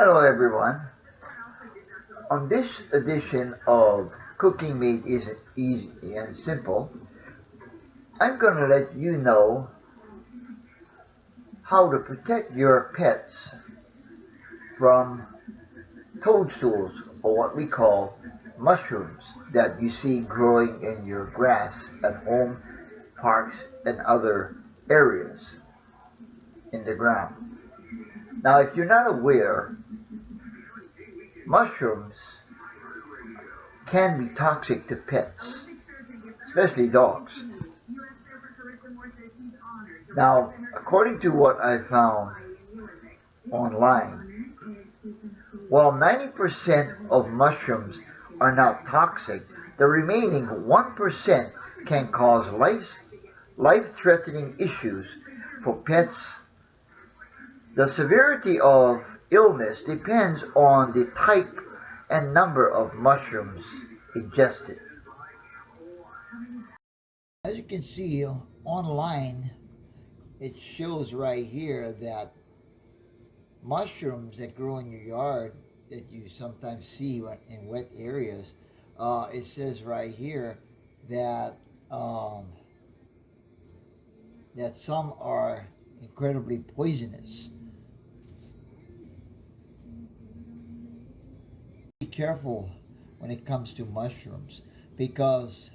Hello everyone. On this edition of Cooking Made Easy and Simple, I'm going to let you know how to protect your pets from toadstools, or what we call mushrooms, that you see growing in your grass at home, parks, and other areas in the ground. Now, if you're not aware, mushrooms can be toxic to pets, especially dogs. Now, according to what I found online, while 90% of mushrooms are not toxic, the remaining 1% can cause life-threatening issues for pets. The severity of illness depends on the type and number of mushrooms ingested. As you can see online, it shows right here that mushrooms that grow in your yard that you sometimes see in wet areas, it says right here that that some are incredibly poisonous. Be careful when it comes to mushrooms, because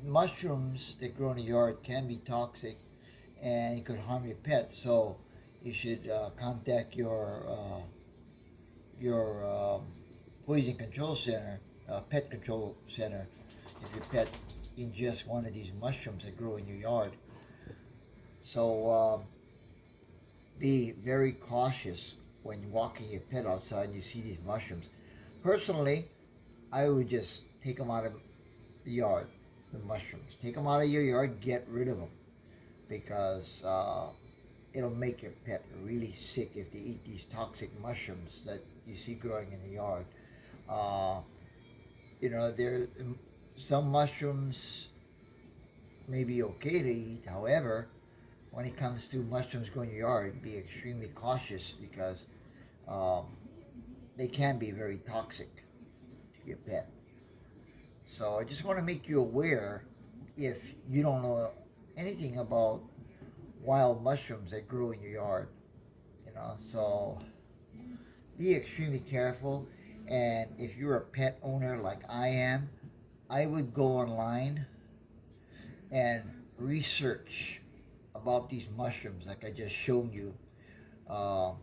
mushrooms that grow in the yard can be toxic and it could harm your pet. So you should contact your poison control center, pet control center, if your pet ingests one of these mushrooms that grow in your yard. So be very cautious when walking your pet outside and you see these mushrooms. Personally, I would just take them out of the yard, the mushrooms. Take them out of your yard, get rid of them, because it'll make your pet really sick if they eat these toxic mushrooms that you see growing in the yard. Uh, there some mushrooms may be okay to eat. However, when it comes to mushrooms growing in your yard, be extremely cautious, because um, they can be very toxic to your pet. So I just want to make you aware, if you don't know anything about wild mushrooms that grow in your yard. So be extremely careful. And if you're a pet owner like I am, I would go online and research about these mushrooms like I just showed you. Uh,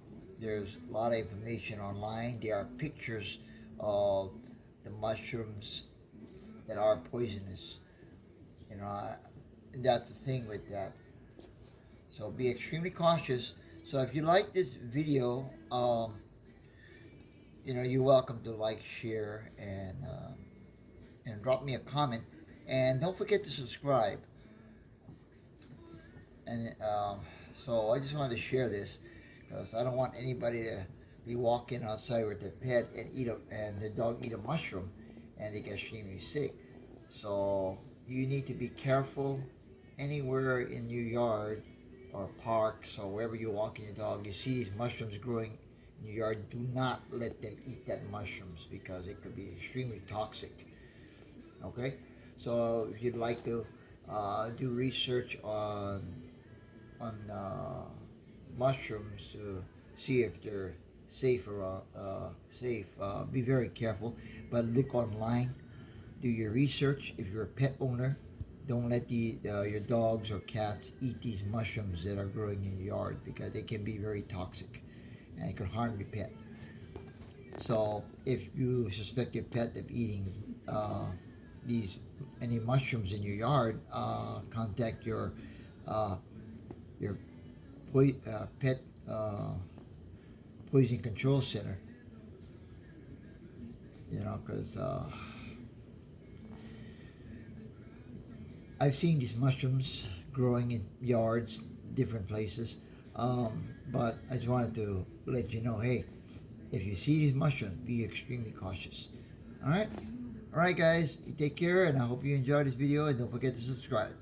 there's a lot of information online. There are pictures of the mushrooms that are poisonous. You know, that's the thing with that. So be extremely cautious. So if you like this video, you're welcome to like, share, and drop me a comment. And don't forget to subscribe. And so I just wanted to share this, because I don't want anybody to be walking outside with their pet and the dog eat a mushroom and they get extremely sick. So you need to be careful anywhere in your yard or parks or wherever you're walking your dog. You see these mushrooms growing in your yard, do not let them eat that mushrooms, because it could be extremely toxic. Okay, so if you'd like to do research on mushrooms to see if they're safe or safe, be very careful. But look online, do your research. If you're a pet owner, don't let your dogs or cats eat these mushrooms that are growing in your yard, because they can be very toxic and it can harm your pet. So if you suspect your pet of eating these any mushrooms in your yard, contact your pet poison control center. Because I've seen these mushrooms growing in yards, different places. But I just wanted to let you know, hey, if you see these mushrooms, be extremely cautious. All right? All right, guys, you take care, and I hope you enjoyed this video, and don't forget to subscribe.